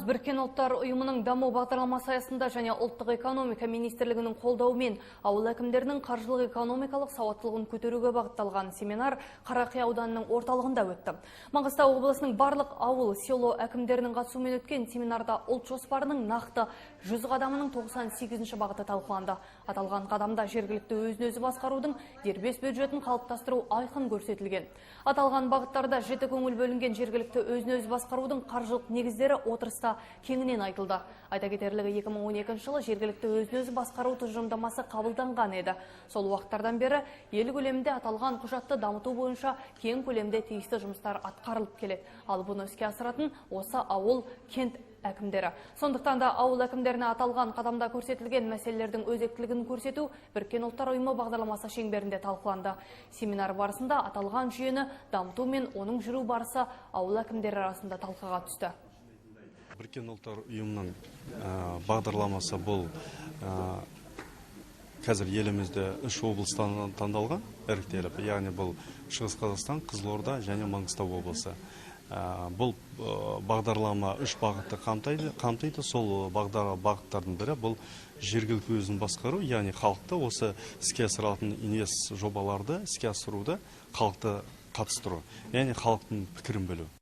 Біріккен ұлттар ұйымының даму бағдарламасы аясында және ұлттық экономика министрлігінің қолдауымен ауыл әкімдерінің қаржылық экономикалық сауаттылығын көтеруге бағытталған семинар Қарақия ауданының орталығында өтті. Маңғыстау облысының барлық ауыл, село әкімдерінің қатысуымен өткен семинарда ұлт жоспарының нақты 100 қадамының 98-ші бағыты талқыланды. Аталған қадамда жергілікті өзін-өзі басқарудың дербес бюджетін қалыптастыру айқын көрсетілген. Аталған бағыттарда жіті көңіл бөлінген жергілікті өзін-өзі басқарудың қаржылық негіздері отырыста кеңінен айтылды. Айта кетерлігі 2012 жылы жергілікті өзін-өзі басқару тұжырымдамасы қабылданған еді. Сол уақыттардан бері ел көлемінде аталған құжатты дамыту бойынша кең көлемде тиісті жұмыстар атқарылып келеді. Ал бұны іске асыратын осы ауыл, кент әкімдері. Сондықтан да ауыл әкімдеріне аталған қадамда көрсетілген мәселелердің өзектілігін көрсету Біріккен ұлттар ұйымы бағдарламасы шеңберінде талқыланды. Семинар барысында аталған жүйені дамыту мен оның жүру барысы ауыл әкімдері арасында талқыға түсті. Біріккен ұлттар ұйымының бағдарламасы бұл қазір елімізде 3 облыстан таңдалған, іріктеліп, яғни бұл Шығыс Қазақстан, Қызылорда және Маңғыстау облысы. Бұл бағдарлама 3 бағытты қамтиды. Сол бағыттардың бірі бұл жергілікті өзін басқару, яғни халықты осы іске асырылатын инвест жобаларды іске асыруды халықты қатыстыру, яғни халықтың пікірін білу.